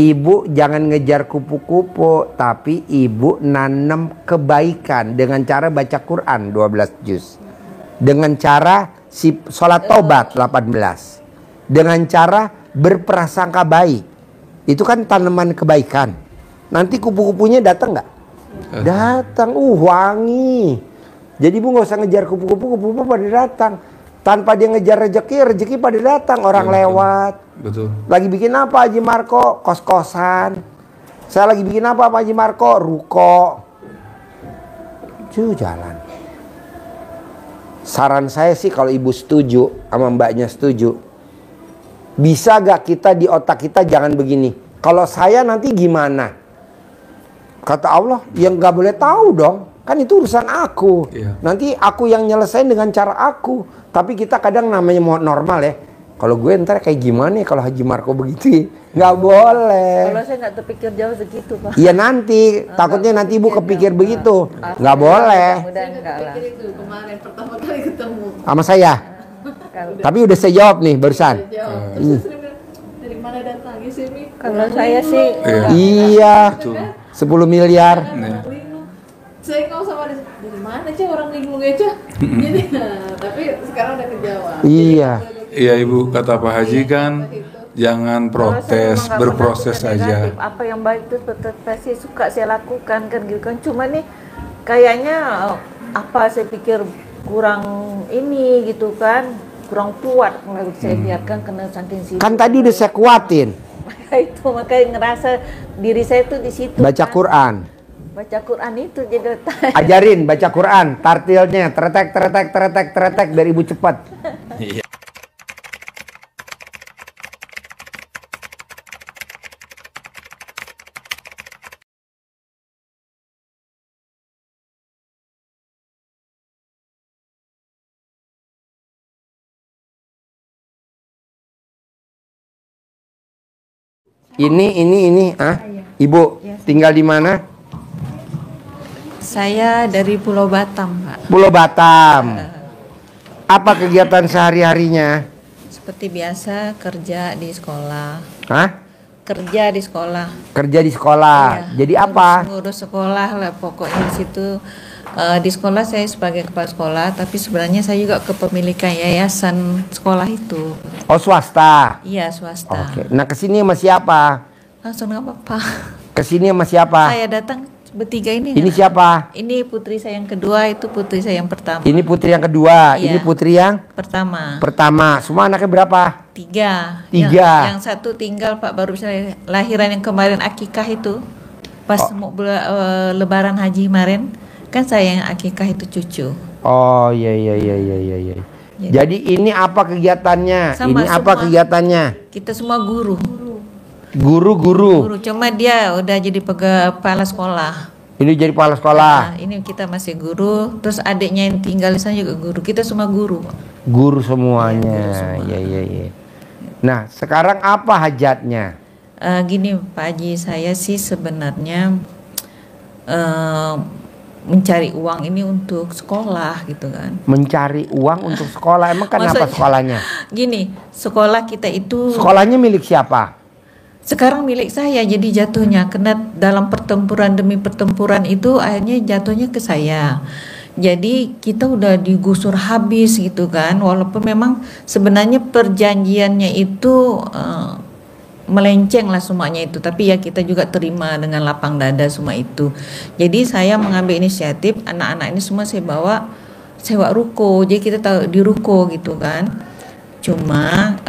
Ibu jangan ngejar kupu-kupu, tapi ibu nanam kebaikan dengan cara baca Quran 12 juz. Dengan cara sholat taubat 18. Dengan cara berprasangka baik. Itu kan tanaman kebaikan. Nanti kupu-kupunya datang nggak? Datang, wangi. Jadi ibu nggak usah ngejar kupu-kupu, kupu-kupu pada datang. Tanpa dia ngejar rezeki, rezeki pada datang. Orang lewat. Betul. Lagi bikin apa Haji Marco? Kos-kosan. Saya lagi bikin apa Pak Haji Marco? Ruko. Jalan. Saran saya sih kalau ibu setuju sama mbaknya setuju, bisa gak kita di otak kita jangan begini. Kalau saya nanti gimana? Kata Allah, yang gak boleh tahu dong. Kan itu urusan aku. Nanti aku yang nyelesain dengan cara aku. Tapi kita kadang namanya mau normal ya. Kalau gue ntar kayak gimana ya kalau Haji Marco begitu? Nggak boleh. Kalau saya nggak terpikir jauh segitu, Pak. Iya nanti, takutnya nanti ibu kepikir begitu. Nggak boleh. Mudah enggak lah. Itu kemarin pertama kali ketemu. Sama saya. Tapi udah saya jawab nih barusan. Terus saya bilang, dari mana datangnya sih Mi? Kalau saya sih Iya. 10 miliar. Saya nggak usah dari mana sih orang linglung aja. Jadi, tapi sekarang udah kejawab. Iya. Iya Ibu, kata Pak Haji kan jangan protes, berproses saja. Apa yang baik itu pasti suka saya lakukan kan gitu kan. Cuma nih kayaknya apa saya pikir kurang ini gitu kan, kurang kuat kalau saya biarkan kena saking situ. Kan tadi udah saya kuatin. Itu makanya ngerasa diri saya tuh di situ. Baca Quran. Baca Quran itu jadi Ajarin baca Quran, tartilnya teretek teretek teretek teretek biar ibu cepat. Ini, Ibu tinggal di mana? Saya dari Pulau Batam, Pak. Pulau Batam. Apa kegiatan sehari-harinya? Seperti biasa kerja di sekolah. Hah? Kerja di sekolah. Kerja di sekolah. Iya, Jadi apa? ngurus sekolah lah pokoknya di situ. Di sekolah saya sebagai kepala sekolah, tapi sebenarnya saya juga kepemilikan yayasan sekolah itu. Oh, swasta. Iya, swasta. Oke. Nah, kesini sama siapa? Langsung nggak apa-apa. Kesini sama siapa? Saya datang bertiga ini. Ini siapa? Ini putri saya yang kedua, itu putri saya yang pertama. Ini putri yang kedua. Iya. Ini putri yang Pertama. pertama. Semua anaknya berapa? Tiga. Tiga. Yang satu tinggal Pak, baru bisa lahiran yang kemarin akikah itu. Pas mau lebaran haji kemarin, kan saya yang akikah itu cucu. Oh, iya. Jadi ini apa kegiatannya? Sama Ini apa semua. kegiatannya? Kita semua guru. Guru. Cuma dia udah jadi kepala sekolah. Ini jadi kepala sekolah. Nah, ini kita masih guru. Terus adiknya yang tinggal di sana juga guru. Kita semua guru. Guru semuanya. Iya. Nah, sekarang apa hajatnya? Gini Pak Haji, saya sih sebenarnya mencari uang ini untuk sekolah gitu kan. Mencari uang untuk sekolah. Emang kenapa Maksudnya, sekolahnya? Gini, sekolah kita itu Sekolahnya milik siapa? sekarang milik saya, jadi jatuhnya karena dalam pertempuran demi pertempuran itu akhirnya jatuhnya ke saya. Jadi kita udah digusur habis gitu kan, walaupun memang sebenarnya perjanjiannya itu melenceng lah semuanya itu, tapi ya kita juga terima dengan lapang dada semua itu. Jadi saya mengambil inisiatif, anak-anak ini semua saya bawa sewa ruko, jadi kita tahu di ruko gitu kan. Cuma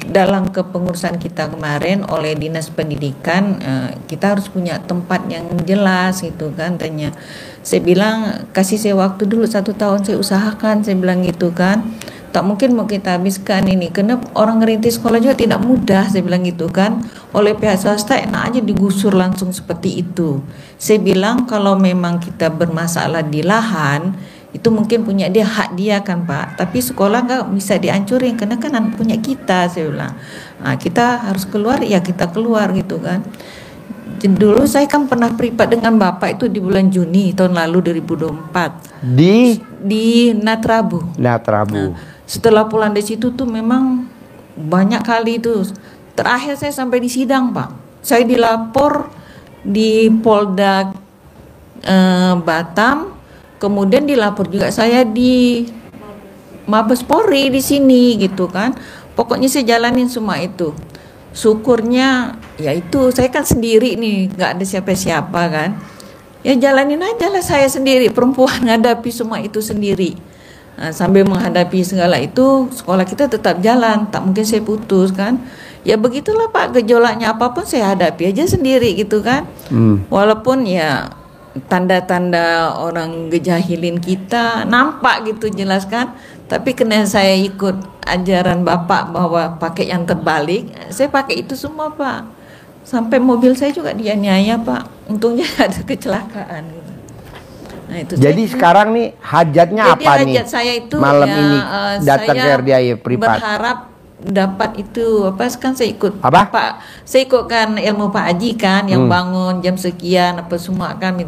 dalam kepengurusan kita kemarin oleh Dinas Pendidikan, kita harus punya tempat yang jelas gitu kan. Tanya, saya bilang kasih saya waktu dulu 1 tahun, saya usahakan, saya bilang gitu kan. Tak mungkin mau kita habiskan ini, karena orang ngerintis sekolah juga tidak mudah, saya bilang gitu kan. Oleh pihak swasta enak aja digusur langsung seperti itu. Saya bilang kalau memang kita bermasalah di lahan, itu mungkin punya dia, hak dia kan Pak, tapi sekolah nggak bisa dihancurin karena kan punya kita, saya bilang. Nah, kita harus keluar, ya kita keluar gitu kan. Dulu saya kan pernah privat dengan Bapak itu di bulan Juni tahun lalu 2024 di Natrabu. Nah, setelah pulang dari situ tuh memang banyak kali itu. Terakhir saya sampai di sidang Pak. saya dilapor di Polda Batam, kemudian dilapor juga saya di Mabes Polri di sini gitu kan. Pokoknya saya jalanin semua itu. Syukurnya ya itu saya kan sendiri nih, nggak ada siapa-siapa kan. Ya jalanin aja lah saya sendiri, perempuan ngadapi semua itu sendiri. Nah, sambil menghadapi segala itu, sekolah kita tetap jalan, tak mungkin saya putus kan. Ya begitulah Pak, gejolaknya apapun saya hadapi aja sendiri gitu kan. Walaupun ya tanda-tanda orang ngejahilin kita nampak gitu jelas kan. Tapi karena saya ikut ajaran Bapak bahwa pakai yang terbalik, saya pakai itu semua Pak. Sampai mobil saya juga dianiaya Pak. Untungnya ada kecelakaan gitu. Nah, itu Jadi sekarang nih hajatnya jadi apa nih? hajat saya itu Malam ya, ini datang ke saya RDI privat. berharap dapat itu apa kan saya ikut Apa? Pak, saya ikutkan ilmu Pak Haji kan yang bangun jam sekian apa semua kan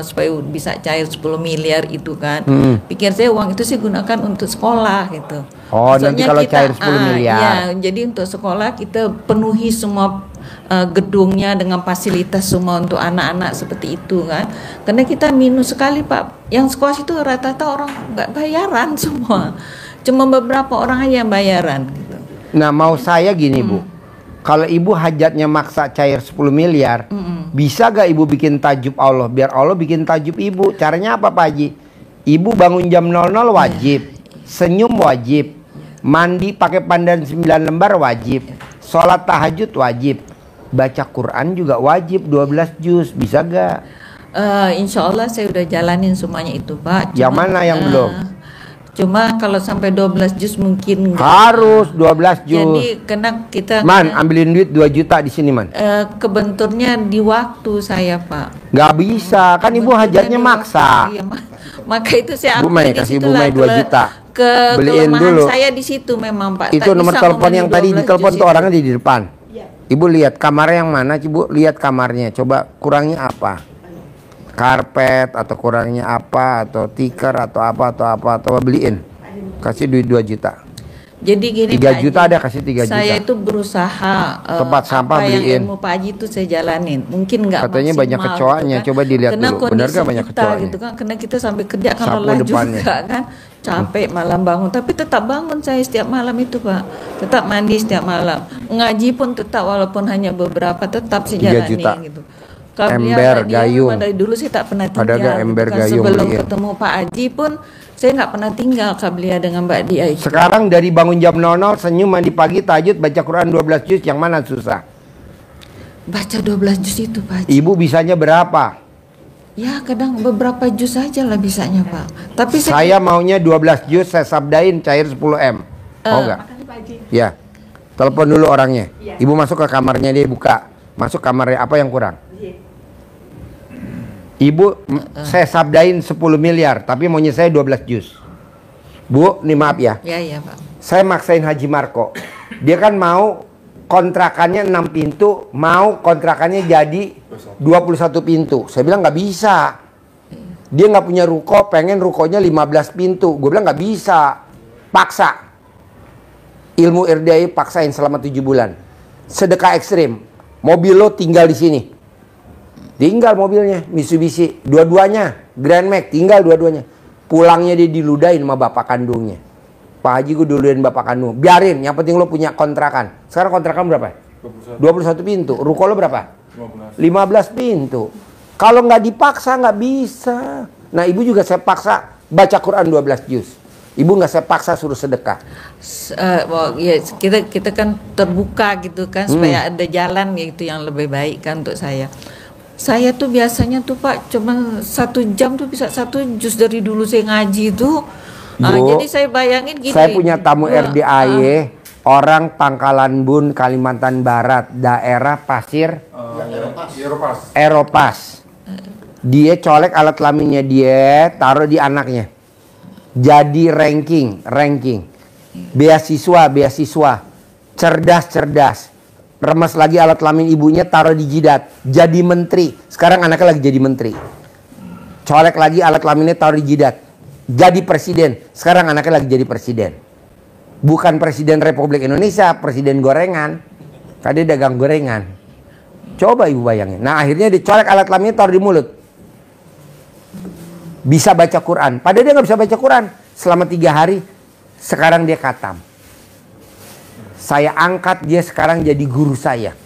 supaya bisa cair 10 miliar itu kan. Pikir saya uang itu saya gunakan untuk sekolah gitu. Oh, nanti Maksudnya kalau cair 10 miliar. Ya, jadi untuk sekolah kita penuhi semua gedungnya dengan fasilitas semua untuk anak-anak seperti itu kan. Karena kita minus sekali Pak. Yang sekolah itu rata-rata orang nggak bayaran semua. Cuma beberapa orang aja yang bayaran gitu. Nah, mau saya gini Bu, kalau Ibu hajatnya maksa cair 10 miliar, bisa gak Ibu bikin tajub Allah, biar Allah bikin tajub Ibu? Caranya apa Pak Haji? Ibu bangun jam 00 wajib, senyum wajib, mandi pakai pandan 9 lembar wajib, sholat tahajud wajib, baca Quran juga wajib 12 juz, bisa gak? Insya Allah saya udah jalanin semuanya itu Pak. Yang mana yang belum? Cuma kalau sampai 12 juz mungkin enggak. Harus 12 juz. Jadi kena kita Man, ambilin duit 2 juta di sini Man. kebenturnya di waktu saya Pak. Gak bisa, kan Ibu hajatnya maksa. Iya, maka itu saya Bu akui Mai, di kasih situ Bu Mai 2 juta. Beliin kelemahan dulu. saya di situ memang Pak. Itu Tak nomor bisa telepon ngomongin yang tadi 12 ditelepon juz tuh itu. orangnya di depan. Ibu lihat kamarnya yang mana, Ibu lihat kamarnya. Coba kurangnya apa? Karpet atau kurangnya apa atau tikar atau apa atau beliin. Kasih duit 2 juta. Jadi gini 3 Pak juta Haji, ada, kasih 3 juta. Saya itu berusaha Tempat sampah apa beliin. yang ilmu Pak Haji itu saya jalanin. Mungkin nggak Katanya maksimal, banyak kecoanya, gitu kan. coba dilihat Karena dulu. Benar kondisi nggak banyak kita kecoanya? gitu kan, karena kita sampai kerja kan Sapu lelah depannya. juga kan, capek malam bangun. Tapi tetap bangun saya setiap malam itu Pak. Tetap mandi setiap malam. Ngaji pun tetap walaupun hanya beberapa tetap saya 3 jalani juta. gitu. Ember, gayung. Dari dulu saya tak pernah Ada tinggal. nggak ember, gitu kan. gayung Sebelum beliin? ketemu Pak Haji pun saya nggak pernah tinggal Kablia dengan Mbak Dia itu. Sekarang dari bangun jam 00, senyum, mandi pagi, tahajud, baca Quran 12 juz, yang mana susah? Baca 12 juz itu Pak Haji. Ibu bisanya berapa? Ya kadang beberapa juz aja lah bisanya Pak. Tapi Saya maunya 12 juz, saya sabdain cair 10 M. Mau nggak? Makasih Pak Haji. Ya. Telepon dulu orangnya. Ibu masuk ke kamarnya, dia buka. Masuk kamarnya, apa yang kurang? Ibu, saya sabdain 10 miliar, tapi maunya saya 12 juz. Bu, nih maaf ya. Ya Pak. Saya maksain Haji Marco. Dia kan mau kontrakannya 6 pintu, mau kontrakannya jadi 21 pintu. Saya bilang nggak bisa. Dia nggak punya ruko, pengen rukonya 15 pintu. Gue bilang nggak bisa. Paksa. Ilmu RDI paksain selama 7 bulan. Sedekah ekstrim. Mobil lo tinggal di sini. Tinggal mobilnya, Mitsubishi. Dua-duanya, Grand Max, tinggal dua-duanya. Pulangnya dia diludahin sama bapak kandungnya. Pak Haji, gue duluin bapak kandung. Biarin, yang penting lo punya kontrakan. Sekarang kontrakan berapa? 21 pintu. Ruko lo berapa? 15 pintu. Kalau nggak dipaksa nggak bisa. Nah, ibu juga saya paksa baca Quran 12 juz. Ibu nggak saya paksa suruh sedekah. Ya kita kan terbuka gitu kan supaya ada jalan gitu yang lebih baik kan untuk saya. Saya tuh biasanya tuh Pak cuma 1 jam tuh bisa 1 juz dari dulu saya ngaji tuh. Bu, Jadi saya bayangin gini. Saya punya tamu RDAY, orang Pangkalan Bun, Kalimantan Barat, daerah Pasir Eropas. Dia colek alat kelaminnya, dia taruh di anaknya. Jadi ranking. Beasiswa. Cerdas. Remes lagi alat kelamin ibunya, taruh di jidat. Jadi menteri. Sekarang anaknya lagi jadi menteri. Colek lagi alat kelaminnya, taruh di jidat. Jadi presiden. Sekarang anaknya lagi jadi presiden. Bukan presiden Republik Indonesia, presiden gorengan. Tadi dagang gorengan. Coba ibu bayangin. Nah akhirnya dicolek alat kelaminnya, taruh di mulut. Bisa baca Quran. Padahal dia nggak bisa baca Quran. Selama 3 hari, sekarang dia khatam. Saya angkat dia sekarang jadi guru saya.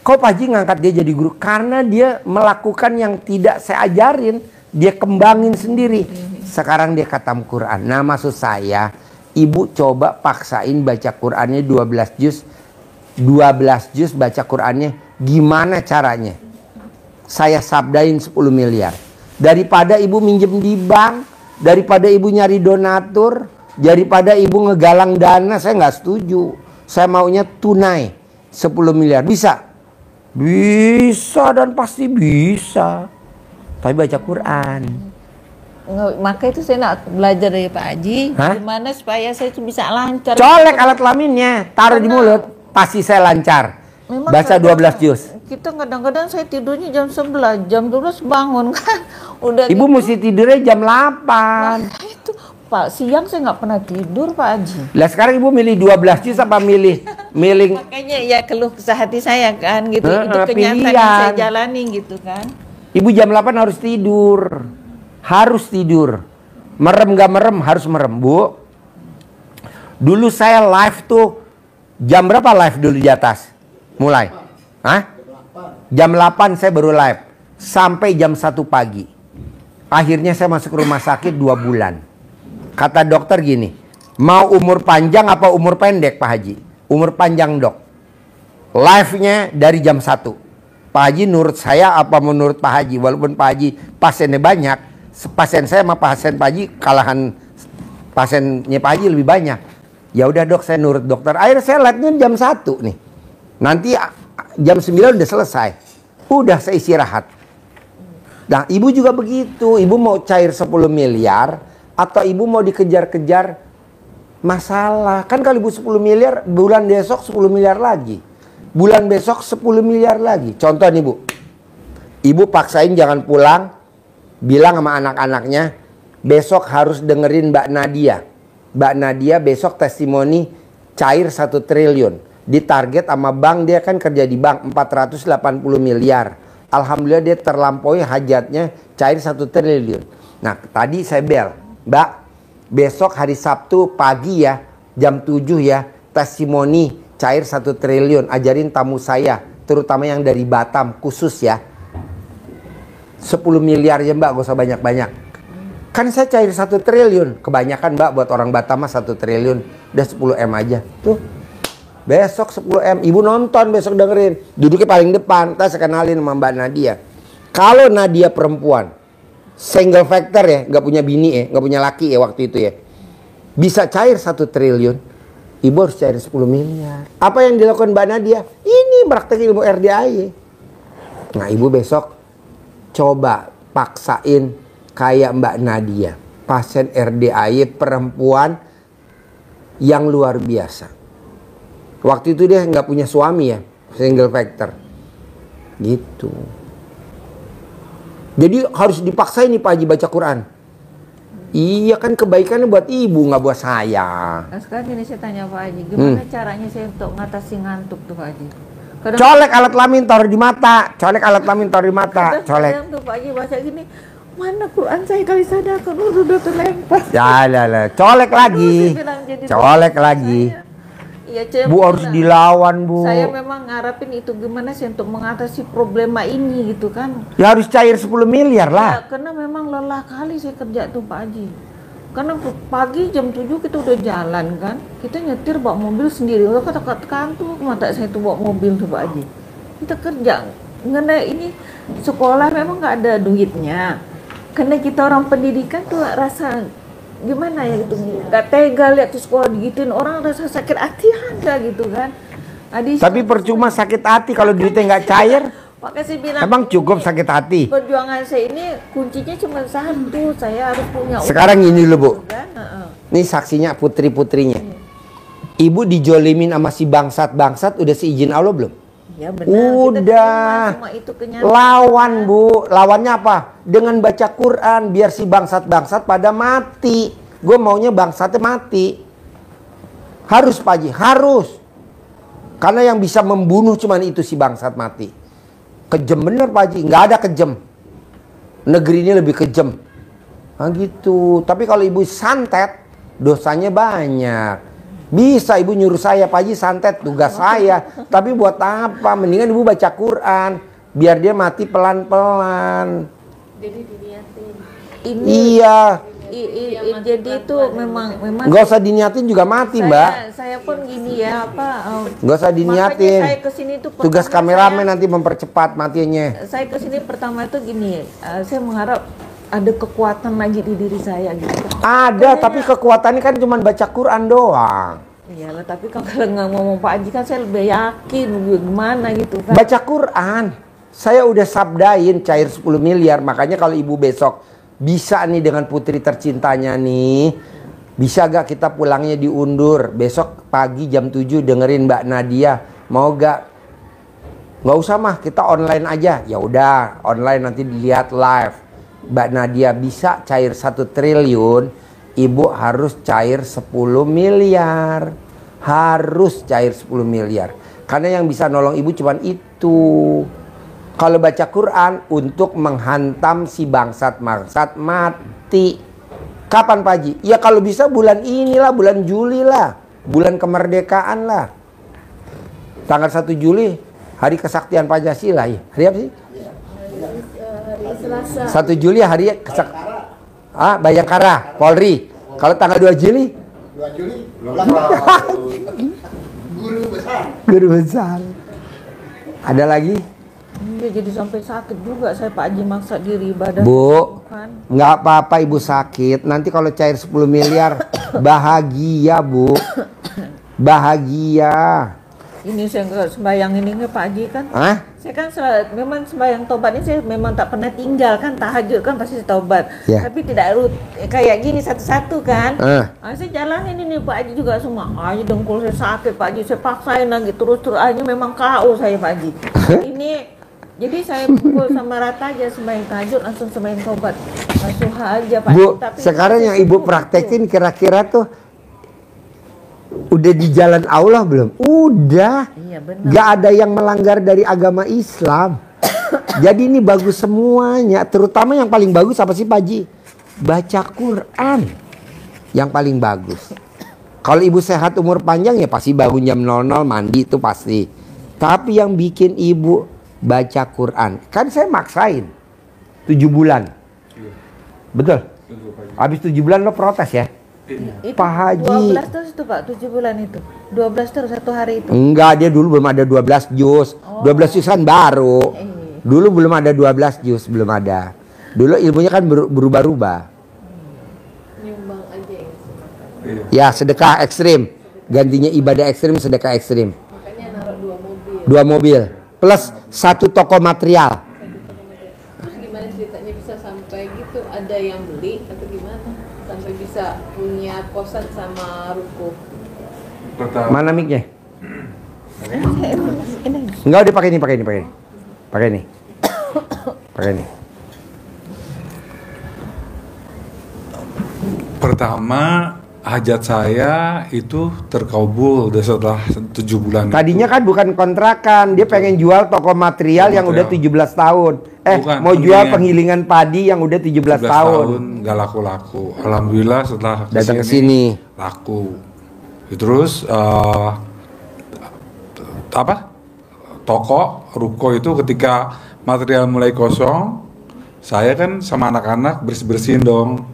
Kok Pak Haji ngangkat dia jadi guru? Karena dia melakukan yang tidak saya ajarin. Dia kembangin sendiri. Sekarang dia khatam Quran. Nah maksud saya, ibu coba paksain baca Qurannya 12 juz. 12 juz baca Qurannya. Gimana caranya? Saya sabdain 10 miliar. Daripada ibu minjem di bank, daripada ibu nyari donatur, daripada ibu ngegalang dana, saya nggak setuju. Saya maunya tunai 10 miliar. Bisa? Bisa dan pasti bisa. Tapi baca Quran. Maka itu saya nak belajar dari Pak Haji. Hah? Gimana supaya saya itu bisa lancar. Colek alat kelaminnya, taruh di mulut. Pasti saya lancar. Memang Baca kadang 12 juz. Kita kadang-kadang saya tidurnya jam 11, jam 12 bangun kan. Udah Ibu gitu. mesti tidurnya jam 8. Nah, itu Pak, siang saya nggak pernah tidur Pak Haji. Lah sekarang ibu milih 12 juz apa milih Makanya ya keluh kesah hati saya kan gitu. Itu kenyataan yang pilihan. saya jalani gitu kan. Ibu jam 8 harus tidur. Harus tidur. Merem gak merem harus merem, Bu. Dulu saya live tuh jam berapa live dulu di atas? Mulai. Hah? Jam 8 saya baru live. Sampai jam 1 pagi. Akhirnya saya masuk rumah sakit 2 bulan. Kata dokter gini, mau umur panjang apa umur pendek Pak Haji? Umur panjang dok. Live-nya dari jam 1. Pak Haji nurut saya apa menurut Pak Haji? Walaupun Pak Haji pasiennya banyak, pasien saya sama pasien Pak Haji kalahan pasiennya Pak Haji lebih banyak. Ya udah dok, saya nurut dokter. Akhirnya saya live-nya jam 1 nih. Nanti jam 9 udah selesai. Udah saya istirahat. Nah ibu juga begitu. Ibu mau cair 10 miliar atau ibu mau dikejar-kejar masalah. Kan kalau ibu 10 miliar, bulan besok 10 miliar lagi. Bulan besok 10 miliar lagi. Contoh nih Bu. Ibu paksain jangan pulang. Bilang sama anak-anaknya, besok harus dengerin Mbak Nadia. Mbak Nadia besok testimoni cair 1 triliun. Ditarget sama bank, dia kan kerja di bank 480 miliar. Alhamdulillah dia terlampaui hajatnya cair 1 triliun. Nah tadi saya bel, Mbak besok hari Sabtu pagi ya, jam 7 ya, testimoni cair 1 triliun. Ajarin tamu saya, terutama yang dari Batam khusus ya. 10 miliar ya Mbak, gak usah banyak-banyak. Kan saya cair 1 triliun. Kebanyakan Mbak buat orang Batam mah 1 triliun. Udah 10 M aja. Tuh. Besok 10 M. Ibu nonton besok dengerin. Duduknya paling depan. Ntar saya kenalin sama Mbak Nadia. Kalau Nadia perempuan, single factor ya, gak punya bini ya, gak punya laki ya waktu itu ya, bisa cair 1 triliun. Ibu harus cair 10 miliar. Apa yang dilakukan Mbak Nadia? Ini praktek ilmu RDAY. Nah ibu besok coba paksain kayak Mbak Nadia, pasien RDAY perempuan yang luar biasa. Waktu itu dia nggak punya suami ya, single factor, gitu. Jadi harus dipaksain nih Pak Haji baca Quran. Iya kan kebaikannya buat ibu nggak buat saya. Nah, sekarang ini saya tanya Pak Haji, gimana caranya saya untuk ngatasi ngantuk tuh Pak Haji? Colek alat kelamin taruh di mata, colek alat kelamin taruh di mata, colek. Kadang tuh Pak Haji baca gini, mana Quran saya kali sadarkan udah terlempar. Ya lah, colek lagi, colek lagi. Iya, Bu harus dilawan Bu. Saya memang ngarapin itu gimana sih untuk mengatasi problema ini gitu kan. Ya harus cair 10 miliar Ya, lah. karena memang lelah kali saya kerja tuh Pak Haji. Karena pagi jam 7 kita udah jalan kan. Kita nyetir bawa mobil sendiri. Udah kata kantuk mata saya tuh bawa mobil tuh Pak Haji. Kita kerja. Karena ini sekolah memang nggak ada duitnya. Karena kita orang pendidikan tuh rasa gimana ya gitu, nggak tega lihat tuh sekolah digituin, orang rasa sakit hati ada gitu kan. Tapi percuma sakit hati kalau duitnya nggak cair. Makanya saya bilang, Emang cukup sakit hati. perjuangan saya ini kuncinya cuma satu, saya harus punya uang. Sekarang ini dulu Bu, Kan? ini saksinya putri-putrinya. Ibu dijolimin sama si bangsat-bangsat udah seizin Allah belum? Ya benar. Udah. Cuma itu kenyataan. Lawan Bu, lawannya apa? Dengan baca Quran biar si bangsat-bangsat pada mati. Gue maunya bangsatnya mati. Harus Pak Haji, harus. Karena yang bisa membunuh cuman itu si bangsat mati. Kejam bener Pak Haji, nggak ada kejam. Negeri ini lebih kejam. Nah gitu. Tapi kalau ibu santet, dosanya banyak. Bisa ibu nyuruh saya, Pak Haji santet, tugas saya. Tapi buat apa? Mendingan ibu baca Quran, biar dia mati pelan-pelan. Jadi diniatin. Iya. Jadi itu memang Nggak usah diniatin juga mati, Mbak. saya pun gini ya Nggak usah diniatin. makanya saya kesini tuh Tugas kameramen nanti mempercepat matinya. saya kesini pertama itu gini, saya mengharap ada kekuatan lagi di diri saya gitu. Ada, tapi kekuatannya kan cuma baca Quran doang. Iyalah, tapi kalau nggak ngomong Pak Haji kan saya lebih yakin gimana gitu kan. Baca Quran. Saya udah sabdain cair 10 miliar. Makanya kalau ibu besok bisa nih dengan putri tercintanya nih, bisa gak kita pulangnya diundur besok pagi jam 7 dengerin Mbak Nadia, mau gak? Nggak usah mah, kita online aja. Ya udah, online nanti dilihat live. Mbak Nadia bisa cair 1 triliun, ibu harus cair 10 miliar. Harus cair 10 miliar. Karena yang bisa nolong ibu cuman itu. Kalau baca Quran untuk menghantam si bangsat-bangsat mati. Kapan Pak Haji? Ya kalau bisa bulan inilah, bulan Juli lah. Bulan kemerdekaan lah. Tanggal 1 Juli, hari kesaktian Pancasila. Ya. Hari apa sih? Hari Selasa. 1 Juli hari Bayangkara, Polri. Kalau tanggal 2 Juli? 2 Juli, guru besar. Guru besar. Ada lagi? Iya, jadi sampai sakit juga saya Pak Haji maksa diri ibadah. Bu, Kan. nggak apa-apa ibu sakit. Nanti kalau cair 10 miliar, bahagia Bu. Bahagia. Ini saya nggak sembayang ini nggak Pak Haji kan? Hah? Saya kan memang sembahyang tobat ini saya memang tak pernah tinggal kan, tahajud kan pasti tobat. Ya. Tapi tidak kayak gini satu-satu kan. Saya jalanin ini Pak Haji juga semua. Aja dengkul saya sakit Pak Haji, saya paksain lagi terus aja memang KO saya Pak Haji. Ini jadi saya pukul sama rata aja sembahyang tahajud langsung sembahyang tobat. Langsung aja Pak Bu, Haji. Tapi sekarang yang ibu praktekin kira-kira tuh udah di jalan Allah belum? Udah. Iya benar. Gak ada yang melanggar dari agama Islam. Jadi ini bagus semuanya. Terutama yang paling bagus apa sih Pak Haji? Baca Quran. Yang paling bagus. Kalau ibu sehat umur panjang ya pasti bangun jam 00 mandi itu pasti. Tapi yang bikin ibu baca Quran. Kan saya maksain 7 bulan. Betul? Habis 7 bulan lo protes ya? Itu Pak Haji. 12 terus itu Pak, 7 bulan itu. 12 terus satu hari itu. Enggak, dia dulu belum ada 12 juz. 12 juz kan baru. Dulu belum ada 12 juz, belum ada. Dulu ilmunya kan berubah-ubah. Nyumbang aja ya. Ya, sedekah ekstrim. Gantinya ibadah ekstrim, sedekah ekstrim. Makanya naruh 2 mobil. 2 mobil plus 1 toko material. Terus gimana ceritanya bisa sampai gitu? Ada yang beli atau gimana? Sampai bisa punya kosan sama ruko. Pertama, Mana mic-nya? Enggak, udah pakai ini. Pakai ini. pertama hajat saya itu terkabul udah setelah 7 bulan. Tadinya kan bukan kontrakan, dia pengen jual toko material yang udah 17 tahun. Bukan, Mau jual penggilingan padi yang udah 17 tahun. Nggak laku-laku. Alhamdulillah setelah Datang ke sini laku. Terus toko ruko itu ketika material mulai kosong, saya kan sama anak-anak bersihin dong.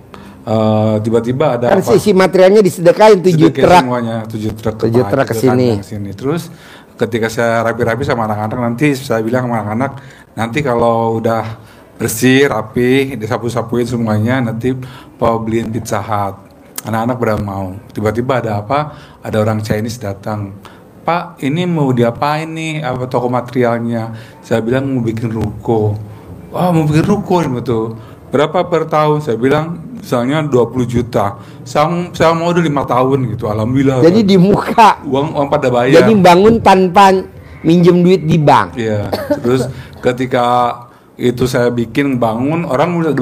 Tiba-tiba ada kan sisi materialnya disedekain 7 truk. Semuanya 7 truk 7 truk ke sini. Terus ketika saya rapi-rapi sama anak-anak, nanti saya bilang sama anak-anak, nanti kalau udah bersih, rapi, disapu-sapuin semuanya, nanti mau beliin Pizza Hut. Anak-anak pada mau. Tiba-tiba ada apa? Ada orang Chinese datang. Pak, ini mau diapain nih? Apa toko materialnya? Saya bilang mau bikin ruko. Wah, mau bikin ruko betul. Berapa per tahun? Saya bilang misalnya 20 juta. Saya mau udah 5 tahun gitu. Alhamdulillah. Jadi di muka. Uang pada bayar. Jadi bangun tanpa minjem duit di bank. Iya. Terus ketika itu saya bikin bangun, orang udah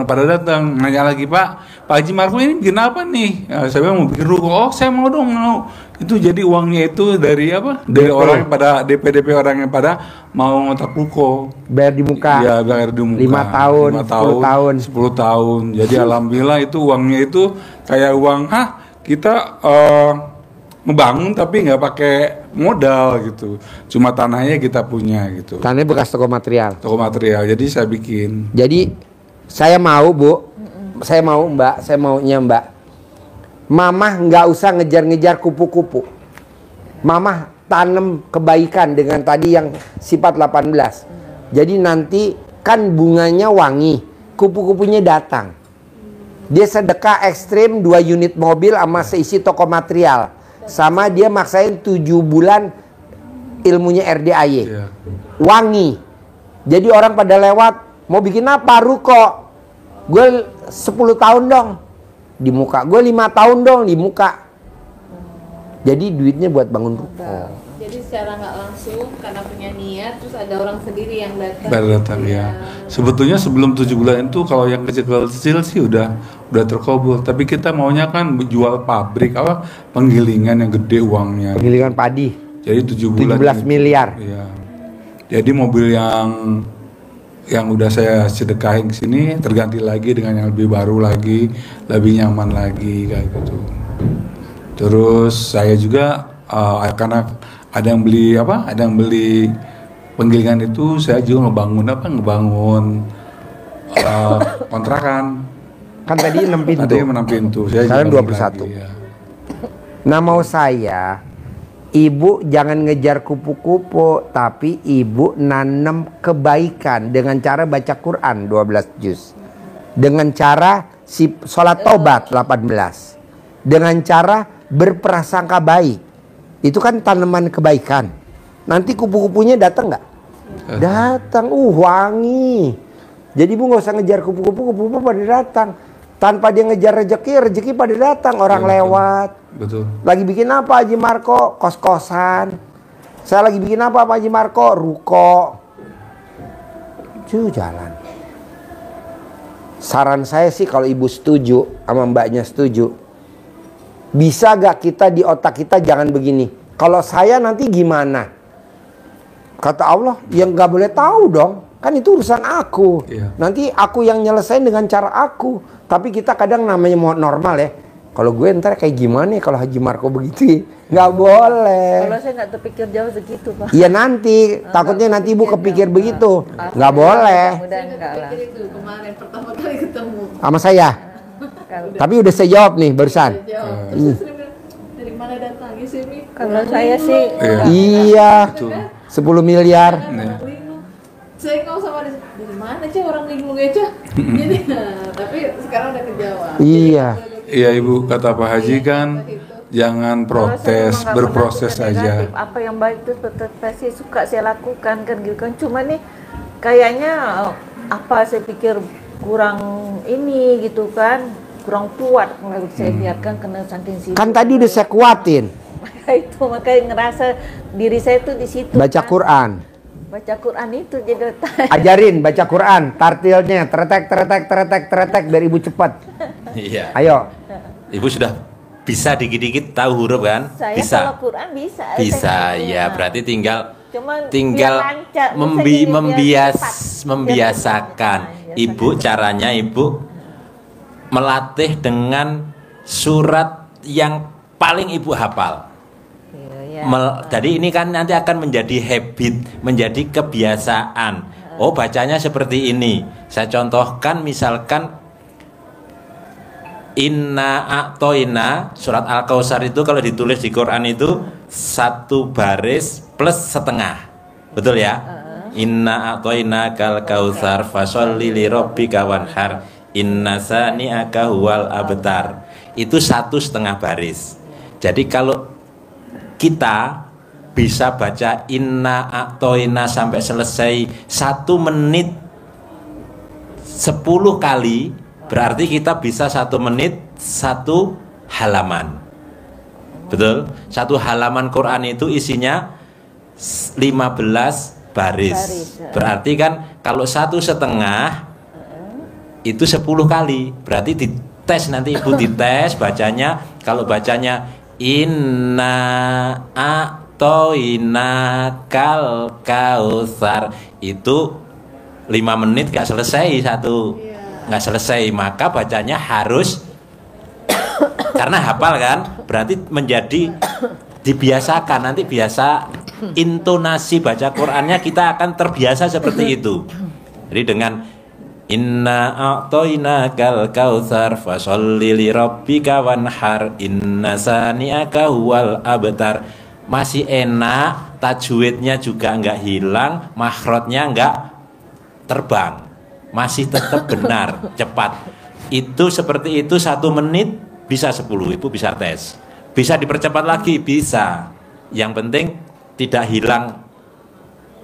pada datang nanya lagi, Pak Haji Marko ini bikin apa nih? Ya, saya bilang mau bikin ruko. Oh saya mau dong, mau. Itu jadi uangnya itu dari apa? Dari orang yang pada DP orang yang pada mau ngontrak ruko. Bayar di muka. Iya, bayar di muka. 5 tahun, 10 tahun. 10 tahun. Jadi alhamdulillah itu uangnya itu kayak uang, kita ngebangun tapi nggak pakai modal gitu, cuma tanahnya kita punya gitu. Tanahnya bekas toko material. Toko material, jadi saya bikin. Jadi saya mau Bu, saya mau Mbak, saya maunya Mbak, Mamah nggak usah ngejar-ngejar kupu-kupu. Mamah tanam kebaikan dengan tadi yang sifat 18. Jadi nanti kan bunganya wangi, kupu-kupunya datang. Dia sedekah ekstrim 2 unit mobil sama seisi toko material. Sama dia maksain 7 bulan ilmunya RDAY. Iya. Wangi. Jadi orang pada lewat, mau bikin apa? Ruko. Gue 10 tahun dong di muka. Gue 5 tahun dong di muka. Jadi duitnya buat bangun ruko. Jadi secara nggak langsung karena punya niat, terus ada orang sendiri yang datang. Baru datang ya. Sebetulnya sebelum 7 bulan itu kalau yang kecil-kecil sih udah terkabul. Tapi kita maunya kan jual pabrik apa penggilingan yang gede uangnya. Penggilingan padi. Jadi 7 bulan. 17 miliar. Iya. Jadi mobil yang udah saya sedekahin ke sini terganti lagi dengan yang lebih baru lagi, lebih nyaman lagi kayak gitu. Terus saya juga karena ada yang beli penggilingan itu, saya juga ngebangun kontrakan. Kan tadi 6 pintu. Tadi 6 pintu. Sekarang 21. Lagi, ya. Nah mau saya, ibu jangan ngejar kupu-kupu, tapi ibu nanam kebaikan dengan cara baca Quran 12 juz. Dengan cara sholat taubat 18. Dengan cara berprasangka baik. Itu kan tanaman kebaikan. Nanti kupu-kupunya datang nggak? Datang, wangi. Jadi ibu nggak usah ngejar kupu-kupu, kupu-kupu pada datang. Tanpa dia ngejar rezeki pada datang. Orang lewat. Betul. Lagi bikin apa Haji Marko? Kos-kosan. Saya lagi bikin apa Pak Haji Marko? Ruko. Jalan. Saran saya sih kalau ibu setuju sama mbaknya setuju, bisa gak kita di otak kita jangan begini, kalau saya nanti gimana? Kata Allah, yang gak boleh tahu dong. Kan itu urusan aku. Iya. Nanti aku yang nyelesain dengan cara aku. Tapi kita kadang namanya mau normal ya. Kalau gue ntar kayak gimana ya kalau Haji Marko begitu? Nggak boleh. Kalau saya nggak terpikir jauh segitu, Pak. Iya nanti, takutnya nanti ibu kepikir begitu. Nggak boleh. Udah enggak lah. Pikir itu kemarin pertama kali ketemu. Sama saya. Tapi udah saya jawab nih barusan. Jawab. Terus saya bilang, dari mana datangnya sih Mi? Kalau saya sih Iya. 10 miliar. Saya kau sama dari mana aja orang linglung aja. Jadi, tapi sekarang udah kejawab. Iya. Iya Ibu, kata Pak Haji kan jangan protes, berproses saja. Apa yang baik itu tetap pasti suka saya lakukan kan gitu kan. Cuma nih kayaknya apa saya pikir kurang ini gitu kan, kurang kuat kalau saya biarkan kena saking sibuk. Kan tadi udah saya kuatin. Itu makanya ngerasa diri saya tuh di situ. Baca kan. Quran. Baca Quran itu jadi Ajarin baca Quran, tartilnya, teretek biar ibu cepat. Iya. Ayo. Ibu sudah bisa dikit-dikit tahu huruf kan? saya Bisa. kalau Quran bisa. Bisa, saya ya berarti tinggal Cuman tinggal biar lancar, biar cepat. membiasakan. Ibu caranya ibu melatih dengan surat yang paling ibu hafal. Iya. Jadi ini kan nanti akan menjadi habit, menjadi kebiasaan. Oh bacanya seperti ini. Saya contohkan misalkan Inna a'toina, surat Al-Kautsar itu kalau ditulis di Quran itu 1 baris plus setengah. Betul ya? Inna a'toina kal kautsar fasholli li rabbika wanhar inna sani'aka huwal abtar. Itu 1,5 baris. Jadi kalau kita bisa baca Inna a'toina sampai selesai 1 menit 10 kali, berarti kita bisa 1 menit 1 halaman. Betul? 1 halaman Quran itu isinya 15 Baris. Berarti kan kalau 1,5 itu 10 kali. Berarti dites, nanti ibu dites bacanya. Kalau bacanya inna a'toina kal kautsar, itu 5 menit gak selesai satu, nggak selesai. Maka bacanya harus karena hafal kan, berarti menjadi dibiasakan. Nanti biasa intonasi baca Qur'annya kita akan terbiasa seperti itu. Jadi dengan inna a'toinakal kautsar fasholli li rabbika wanhar inna sani'aka huwal abtar, masih enak, tajwidnya juga nggak hilang, makhrajnya nggak terbang, masih tetap benar, cepat. Itu seperti itu 1 menit bisa 10, ibu bisa tes. Bisa dipercepat lagi, bisa. Yang penting tidak hilang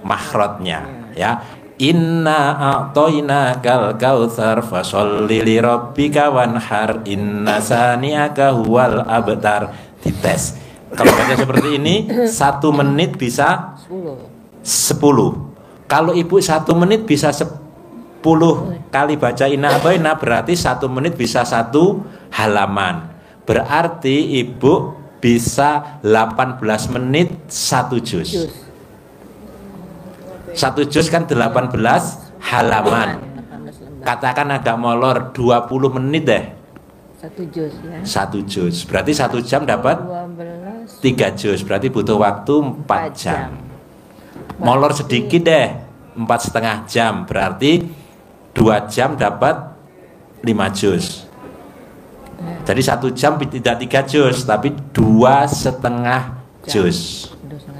makhrajnya, ya. Inna a'toinakal kautsar fasholli li rabbika wanhar inna sani'aka huwal abtar. Dites. Kalau baca seperti ini 1 menit bisa 10. Kalau ibu 1 menit bisa 10 kali baca inna a'toina, berarti 1 menit bisa 1 halaman. Berarti ibu bisa 18 menit 1 juz. 1 juz kan 18 halaman. Katakan agak molor 20 menit deh. 1 juz ya. 1 juz. Berarti 1 jam dapat 12. 3 juz. Berarti butuh waktu 4 jam. Molor sedikit deh, 4,5 jam. Berarti 2 jam dapat 5 juz. Jadi 1 jam tidak 3 juz, tapi 2,5 juz.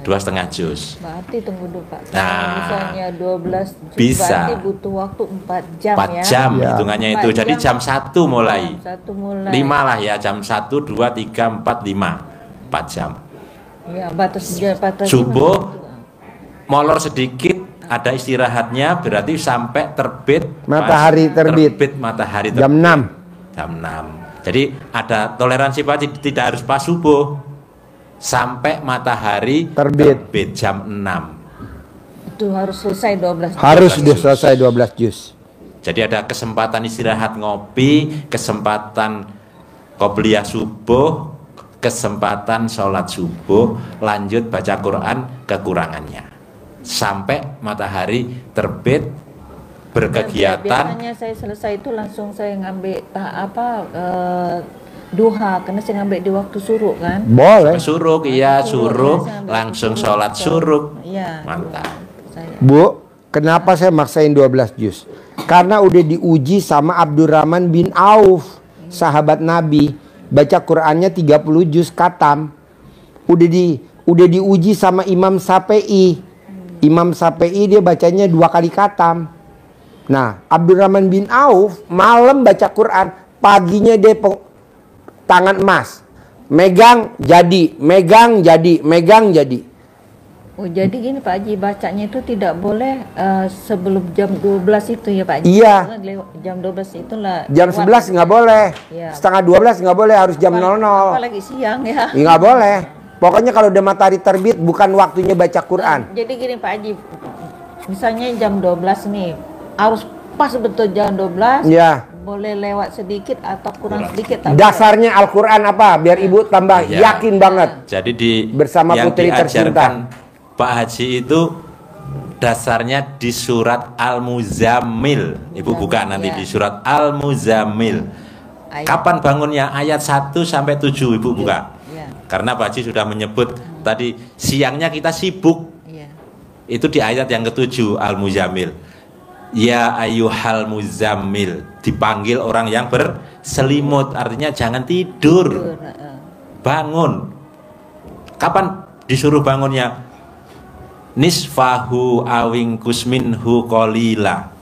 2,5 juz. Berarti tunggu dulu Pak. Nah, Misalnya 12 juz, bisa. berarti butuh waktu 4 jam 4 ya. jam Ya. hitungannya 4 itu. Jadi jam. jam 1 mulai. 1 mulai. 5 lah ya, jam 1, 2, 3, 4, 5. 4 jam. Ya, batas Subuh molor sedikit, ada istirahatnya, berarti sampai terbit Matahari terbit. matahari terbit. Jam 6. Jam 6. Jadi ada toleransi Pak, tidak harus pas subuh. Sampai matahari Terbit. jam 6. itu harus selesai 12 juz. Harus sudah selesai 12 juz. Jadi ada kesempatan istirahat ngopi, kesempatan qobliyah subuh, kesempatan sholat subuh, lanjut baca Quran kekurangannya. Sampai matahari terbit, berkegiatan. Biasanya saya selesai itu langsung saya ngambil duha, karena saya ngambil di waktu suruk kan. Boleh. Suruk, iya suruk, ya, saya langsung ambil sholat suruk. Iya. Mantap. Saya. Bu, kenapa saya maksain 12 juz? Karena udah diuji sama Abdurrahman bin Auf, sahabat Nabi. Baca Qur'annya 30 juz katam. Udah diuji sama Imam Syafi'i. Imam Syafi'i dia bacanya 2 kali katam. Nah, Abdurrahman bin Auf malam baca Quran, paginya dia tangan emas. Megang jadi, megang jadi, megang jadi. Oh, jadi gini Pak Haji, bacanya itu tidak boleh sebelum jam 12 itu ya Pak Haji? Iya. Karena jam 12 itulah Jam 11 nggak boleh. Iya. Setengah 12 nggak boleh, harus jam 00. Apalagi siang ya. Nggak boleh. Pokoknya kalau udah matahari terbit bukan waktunya baca Quran. Jadi gini Pak Haji, misalnya jam 12 nih, harus pas betul jam 12. Ya. Boleh lewat sedikit atau kurang sedikit. tak Dasarnya Al-Quran apa? Biar ibu tambah Ya. yakin banget. Jadi Bersama yang putri diajarkan Pak Haji itu dasarnya di surat Al-Muzammil. Ibu buka nanti Ya. di surat Al-Muzammil. Ayat. Kapan bangunnya? Ayat 1 sampai 7 Ibu buka. Ya. Karena Pak Haji sudah menyebut tadi siangnya kita sibuk. Iya. Itu di ayat yang ke-7 Al-Muzammil. Ya ayyuhal muzammil, dipanggil orang yang berselimut, artinya jangan tidur. Bangun. Kapan disuruh bangunnya? Nisfahu awing kusminhu qalila.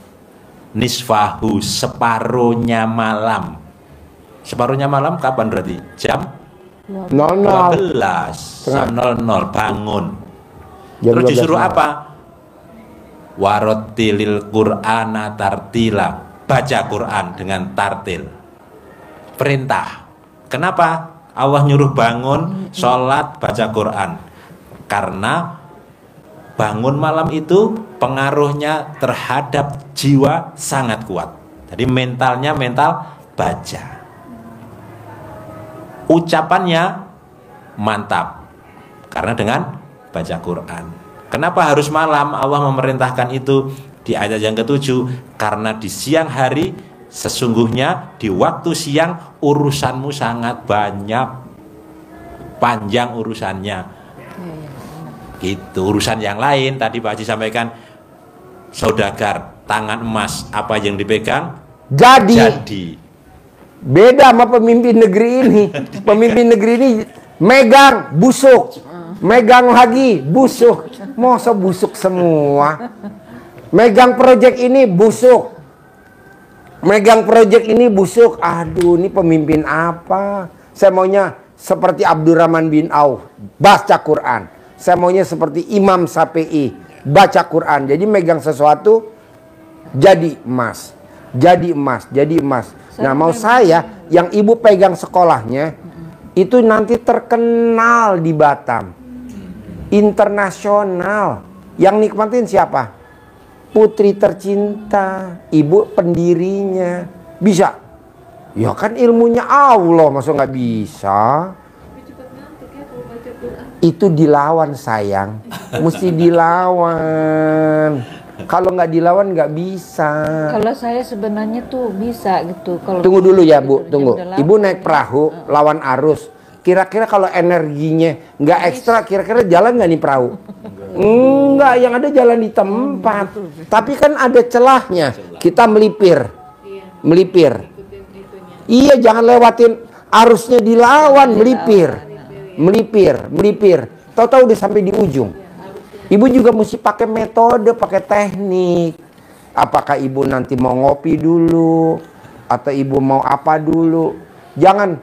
Nisfahu, separuhnya malam. Separuhnya malam kapan berarti? Jam 00. 12. Jam 00 bangun. Jam Terus 12 disuruh malam. apa? Warotilil Qur'ana tartila, baca Quran dengan tartil. Perintah. Kenapa Allah nyuruh bangun, sholat, baca Quran? Karena bangun malam itu pengaruhnya terhadap jiwa sangat kuat. Jadi mentalnya mental baja. Ucapannya mantap karena dengan baca Quran. Kenapa harus malam? Allah memerintahkan itu di ayat yang ke-7, karena di siang hari sesungguhnya di waktu siang urusanmu sangat banyak, panjang urusannya. Gitu. Urusan yang lain tadi Pak Haji sampaikan, saudagar tangan emas, apa yang dipegang jadi. Beda sama pemimpin negeri ini. Pemimpin negeri ini megang busuk, megang lagi busuk, masa busuk semua. Megang proyek ini busuk, megang proyek ini busuk. Aduh, ini pemimpin apa? Saya maunya seperti Abdurrahman bin Auf, baca Quran. Saya maunya seperti Imam Syafi'i, baca Quran. Jadi megang sesuatu jadi emas, jadi emas, jadi emas. Nah, mau saya yang ibu pegang sekolahnya itu nanti terkenal di Batam, internasional. Yang nikmatin siapa? Putri tercinta, ibu pendirinya. Bisa? Ya kan ilmunya Allah, masa nggak bisa? Tapi cepat ngantuk ya kalau baca Quran. Itu dilawan sayang, mesti dilawan. Kalau nggak dilawan nggak bisa. Kalau saya sebenarnya tuh bisa gitu. Kalau Tunggu dulu ya Bu, tunggu. Jam Ibu naik perahu lawan arus. Kira-kira kalau energinya nggak ekstra, kira-kira jalan nggak nih perahu? Enggak, yang ada jalan di tempat. Tapi kan ada celahnya. Kita melipir, melipir. Iya, jangan lewatin arusnya, dilawan, melipir, melipir, melipir. Tahu-tahu udah sampai di ujung. Ibu juga mesti pakai metode, pakai teknik. Apakah ibu nanti mau ngopi dulu, atau ibu mau apa dulu? Jangan,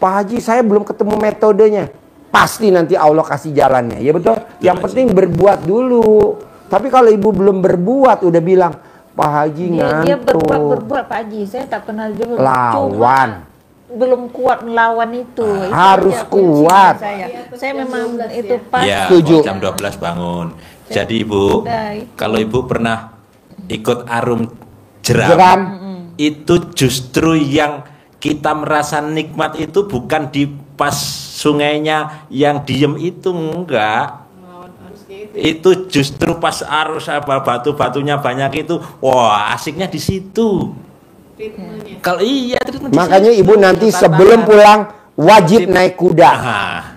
Pak Haji saya belum ketemu metodenya. Pasti nanti Allah kasih jalannya, ya betul? Yang penting berbuat dulu. Tapi kalau ibu belum berbuat, udah bilang, Pak Haji dia ngantuk. berbuat Pak Haji, saya tak pernah dulu. Lawan. Belum kuat melawan itu. Harus aja kuncinya kuat. Saya memang itu pas. Ya, Setuju. jam 12 bangun. Jadi Ibu, kalau Ibu pernah ikut arum jeram, itu justru yang kita merasa nikmat itu bukan di pas sungainya yang diem itu, enggak. Itu justru pas arus apa batu-batunya banyak itu, wah asiknya di situ. Kalau iya, Makanya ibu nanti sebelum pulang wajib naik kuda.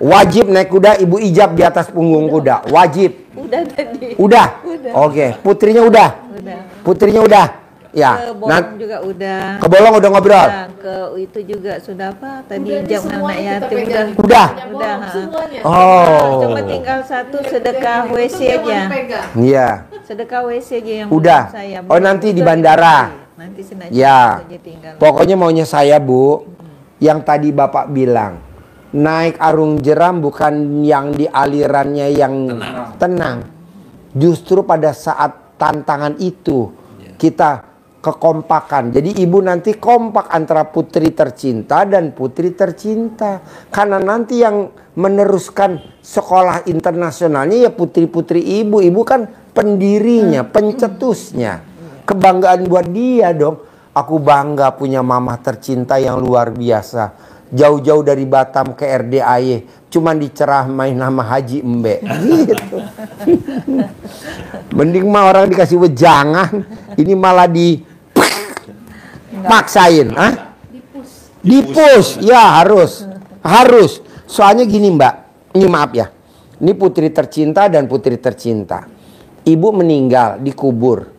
Wajib naik kuda, ibu ijab di atas punggung kuda. Wajib. Udah tadi. Udah. Oke, putrinya udah. Putrinya udah. Ya. Ke Bolong juga udah. Ke Bolong udah ngobrol. Nah, ke itu juga sudah apa? Tadi Udah, jam semua anak kita yatim pegang. Udah. Udah. Semuanya. Oh. Cuma tinggal satu sedekah WC aja. Iya. Sedekah WC aja yang Udah. belum saya. Oh, nanti di bandara. Nanti sengaja Ya. saja tinggal. Pokoknya maunya saya, Bu, yang tadi Bapak bilang, naik arung jeram bukan yang di alirannya yang tenang. Justru pada saat tantangan itu kita kekompakan. Jadi ibu nanti kompak antara putri tercinta dan putri tercinta. Karena nanti yang meneruskan sekolah internasionalnya ya putri-putri ibu. Ibu kan pendirinya, pencetusnya. Kebanggaan buat dia dong. Aku bangga punya mama tercinta yang luar biasa. Jauh-jauh dari Batam ke RDAY. Cuman diceramain nama Haji Embe. Gitu. Mending mah orang dikasih wejangan. Ini malah dipaksain. Dipus. Ya harus. Harus. Soalnya gini Mbak. Ini maaf ya. Ini putri tercinta dan putri tercinta. Ibu meninggal dikubur.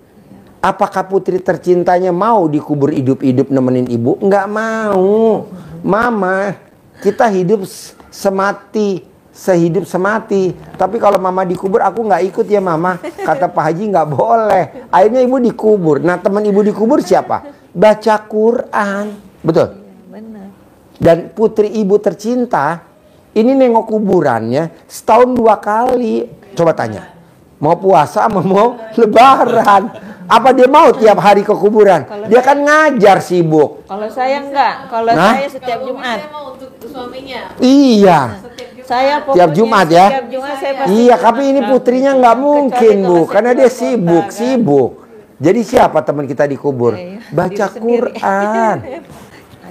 Apakah putri tercintanya mau dikubur hidup-hidup nemenin ibu? Enggak mau. Mama, kita hidup semati, sehidup semati. Tapi kalau mama dikubur, aku nggak ikut ya mama. Kata Pak Haji nggak boleh. Akhirnya ibu dikubur. Nah teman ibu dikubur siapa? Baca Quran. Betul? Benar. Dan putri ibu tercinta, ini nengok kuburannya setahun 2 kali. Coba tanya. Mau puasa sama mau lebaran. Apa dia mau tiap hari ke kuburan? Dia kan ngajar sibuk. Kalau saya enggak. Kalau saya setiap Jumat. Saya mau untuk suaminya. Iya. Setiap Saya Tiap pokoknya Jumat ya? Tiap Jumat saya pasti Iya, ke tapi ini makam. putrinya nggak mungkin, Kecuali Bu, kalau karena saya dia keluar kota, sibuk, kan. sibuk. Jadi siapa teman kita dikubur? Iya, Baca diri sendiri. Quran.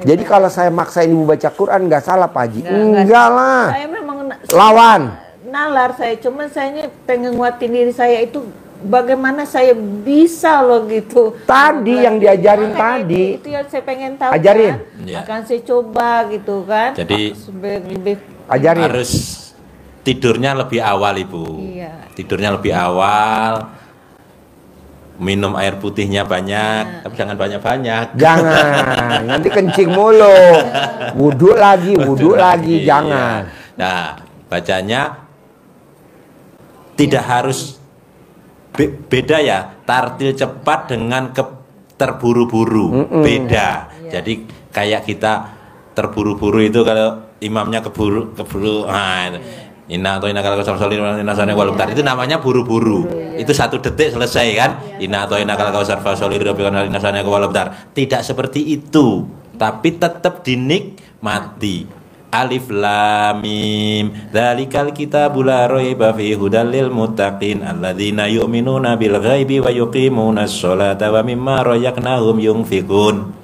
Jadi kalau saya maksain Ibu baca Quran nggak salah, Pak Haji? Nggak. Enggak lah. Saya memang Lawan. nalar saya, cuman saya pengen nguatin diri saya itu bagaimana saya bisa loh gitu. Tadi yang diajarin Makanya tadi. itu yang saya pengen tahu. Ajarin. Kan? Iya. Akan saya coba gitu kan. Jadi, lebih Ajarin. Harus tidurnya lebih awal, Ibu. Iya. Tidurnya lebih awal. Minum air putihnya banyak, tapi jangan banyak-banyak. Jangan, nanti kencing mulu. Wudhu lagi, Iya. jangan. Nah, bacanya tidak harus beda ya, tartil cepat dengan terburu-buru. Beda. Jadi kayak kita terburu-buru itu kalau imamnya keburu, inna atau inna kalau itu namanya buru-buru. Itu 1 detik selesai kan? Inna atau inna kalau tidak seperti itu, tapi tetap dinikmati. Alif lam mim dzalikal kitabul la raiba fihi hudal lil muttaqin alladzina yu'minuna bil ghaibi wa yuqimunas sholata wa mimma razaqnahum yunfiqun.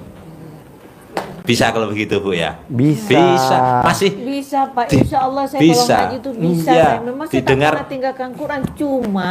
Bisa kalau begitu, Bu ya? Bisa. Masih bisa Pak, insya Allah saya bisa. kalau ngaji itu bisa. Iya. Saya memang saya tak Didengar. pernah tinggalkan Quran, cuma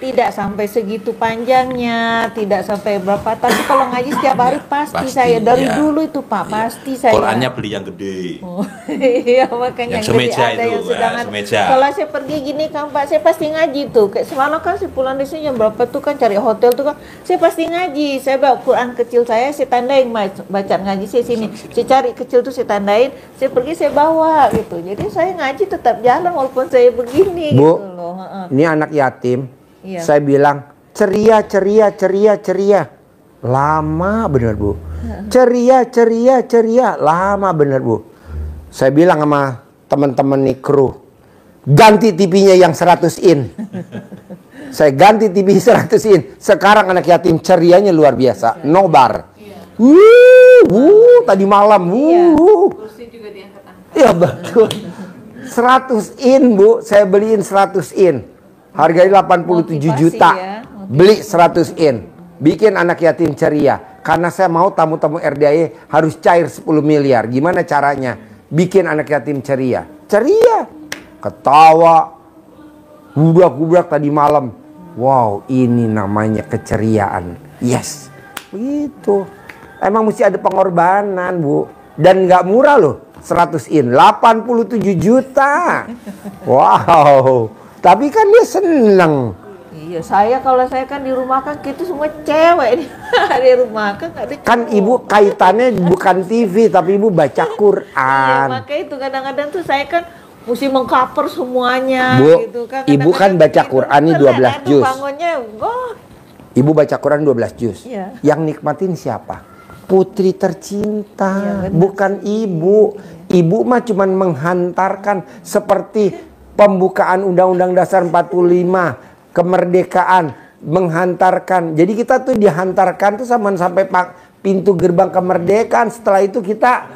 tidak sampai segitu panjangnya, tidak sampai berapa. Tapi kalau ngaji setiap hari pasti saya dari iya. dulu itu Pak, Iya. pasti saya. Qurannya beli yang gede. Oh, iya makanya Yang semeja jadi ada itu, yang sedangkan semeja. kalau saya pergi gini kan Pak, saya pasti ngaji tuh. Kayak semalam kan saya pulang dari sini jam berapa tuh kan cari hotel tuh kan, saya pasti ngaji. Saya bawa Quran kecil saya tandain bacaan ngaji saya sini. Saya cari kecil tuh saya tandain, saya pergi saya bawa gitu. Jadi saya ngaji tetap jalan walaupun saya begini Bu, gitu loh. Heeh. ini anak yatim. Iya. Saya bilang ceria. Lama bener, Bu. Ceria. Lama bener, Bu. Saya bilang sama teman-teman nih kru, ganti TV-nya yang 100 in. Saya ganti TV 100 in. Sekarang anak yatim cerianya luar biasa. Nobar. Tadi malam. Kursi juga diangkat-angkat. Iya betul. 100 in, Bu. Saya beliin 100 in. Harganya 87 Motivasi juta. ya, motivasi. Beli 100 in. Bikin anak yatim ceria. Karena saya mau tamu-tamu RDAI harus cair 10 miliar. Gimana caranya? Bikin anak yatim ceria. Ceria. Ketawa. Gubrak-gubrak tadi malam. Wow, ini namanya keceriaan. Yes. Begitu. Emang mesti ada pengorbanan, Bu. Dan nggak murah loh. 100 in. 87 juta. Wow. Tapi kan dia seneng. Iya, kalau saya kan di rumah kan kita semua cewek nih. Di rumah kan nggak ada cowok. Kan ibu kaitannya bukan TV, tapi ibu baca Iya, Quran. makanya itu kadang-kadang tuh saya kan mesti mengcover semuanya Bu, gitu kan. ibu kan Kadang-kadang baca tidur, Quran nih kan 12 aduh, juz. Bangunnya, wah, Ibu baca Quran 12 juz. Iya. Yang nikmatin siapa? Putri tercinta, Iya, benar. bukan ibu. Ibu mah cuman menghantarkan seperti pembukaan Undang-Undang Dasar 45, kemerdekaan, menghantarkan. Jadi kita tuh dihantarkan tuh sampai pintu gerbang kemerdekaan. Setelah itu kita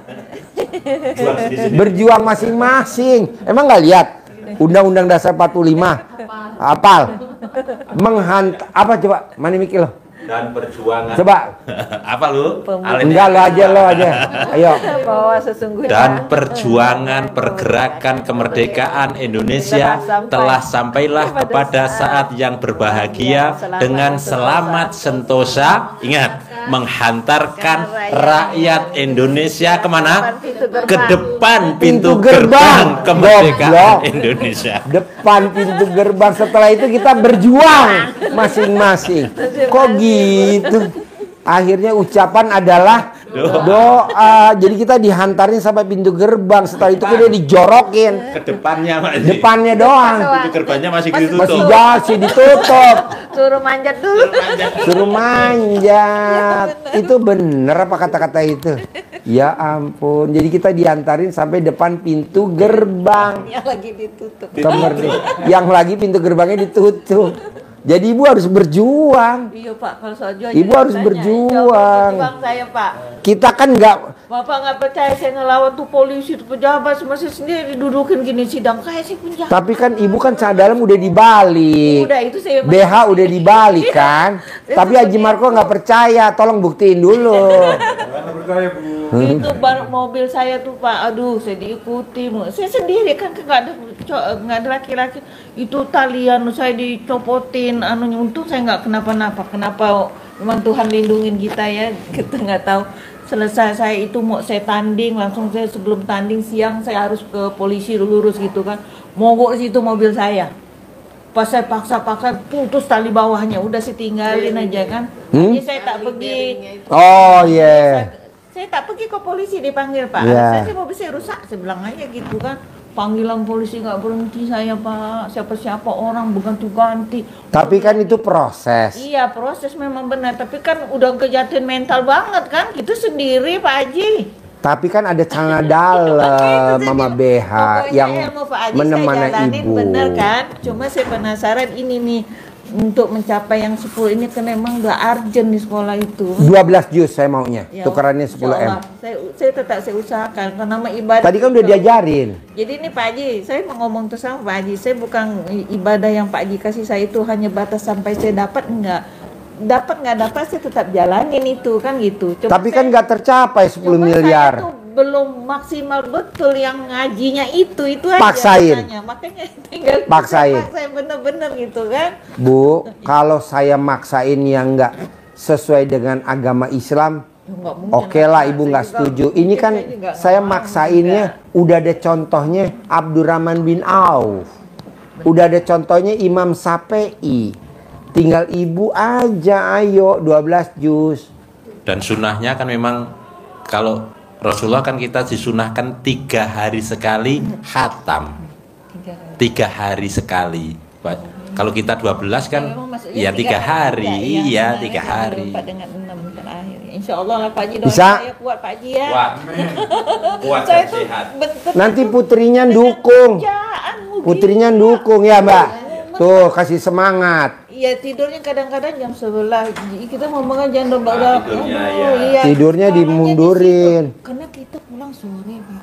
berjuang masing-masing. Emang nggak lihat Undang-Undang Dasar 45? Apal. Apa coba? Mana mikir lo? Dan perjuangan. Coba. Apa lu? Enggak, lo aja. Ayo. bahwa sesungguhnya Dan perjuangan pergerakan kemerdekaan Indonesia telah sampailah kepada saat yang berbahagia dengan selamat sentosa. Ingat, menghantarkan rakyat Indonesia kemana? Ke depan pintu gerbang kemerdekaan Goblok. Indonesia. Depan pintu gerbang. Setelah itu kita berjuang masing-masing. Kok gitu? Akhirnya ucapan adalah doa. Jadi kita dihantarin sampai pintu gerbang. Setelah itu kita dijorokin. Ke depannya masih. Depannya doang. Pintu gerbangnya masih Masih ditutup. masih ditutup. suruh manjat dulu. Suruh manjat. Itu bener apa kata-kata itu? Ya ampun. Jadi kita diantarin sampai depan pintu gerbang. Yang lagi ditutup. Yang lagi pintu gerbangnya ditutup. Jadi ibu harus berjuang. Iya Pak, kalau soal jual Ibu harus berjuang. Berjuang saya Pak. Kita kan nggak, Bapak nggak percaya saya ngelawan tuh polisi, tuh pejabat, masih sendiri didudukin gini sidang kayak si penjahat. tapi kan ibu kan cara dalam udah dibalik. Udah itu saya BH udah dibalik kan. Tapi Haji Marco nggak percaya, tolong buktiin dulu. itu mobil saya tuh Pak, aduh saya diikuti, saya sendiri kan nggak ada laki-laki, itu talian saya dicopotin, anunya untung saya nggak kenapa-napa. Kenapa? Memang Tuhan lindungin kita ya, kita nggak tahu. Selesai saya itu mau saya tanding, langsung saya sebelum tanding siang saya harus ke polisi lurus gitu kan, mogok situ mobil saya. Pas saya paksa-paksa putus tali bawahnya, udah saya tinggalin aja kan. Jadi saya tak pergi. Oh iya. Saya tak pergi ke polisi dipanggil Pak. Yeah. Saya mobil saya rusak, saya bilang aja gitu kan. Panggilan polisi nggak berhenti saya Pak. Siapa-siapa orang berganti-ganti. Tapi kan itu proses. Iya proses memang benar. Tapi kan udah kejatuhan mental banget kan. Kita sendiri Pak Haji. Tapi kan ada celana dalam Mama BH yang menemani ibu. Bener kan? Cuma saya penasaran ini nih. Untuk mencapai yang 10 ini kan memang udah urgent di sekolah itu. 12 jus saya maunya. Ya, Tukerannya 10 M. insyaallah. Saya tetap saya usahakan karena nama ibadah. Tadi kan udah diajarin. Jadi ini Pak Haji, saya mau ngomong terus sama Pak Haji, saya bukan ibadah yang Pak Haji kasih saya itu hanya batas sampai saya dapat enggak. Dapat nggak dapat saya tetap jalanin itu kan gitu. Tapi kan nggak tercapai 10 miliar. Saya tuh belum maksimal betul yang ngajinya itu aja. Paksain. Makanya tinggal Paksain. bener-bener gitu kan. Bu, kalau saya maksain yang nggak sesuai dengan agama Islam, oke lah ibu nggak setuju. Ini kan saya maksainnya udah ada contohnya Abdurrahman bin Auf, udah ada contohnya Imam Syafi'i. Tinggal ibu aja, ayo 12 juz. Dan sunnahnya kan memang kalau Rasulullah kan kita disunahkan 3 hari sekali khatam. 3 hari sekali. Kalau kita 12 kan ya 3 hari. Iya 3 hari. Dengan 6 terakhir. Insya Allah lah Pak Haji. Bisa? Saya kuat Pak Haji ya. Kuat Saya dan tuh sehat. Nanti putrinya dukung. Putrinya dukung ya Mbak. Tuh kasih semangat. Iya tidurnya kadang-kadang jam 11. Kita ngomongnya jangan tidurnya, ya. Iya. Tidurnya dimundurin. Karena kita pulang sore Pak.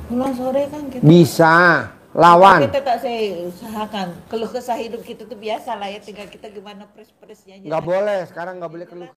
Pulang sore kan kita. Bisa. Lawan. Kita tak saya usahakan. Keluh kesah hidup kita tuh biasa lah ya. Tinggal kita gimana pres-presnya aja. Nggak boleh. Sekarang nggak boleh keluh.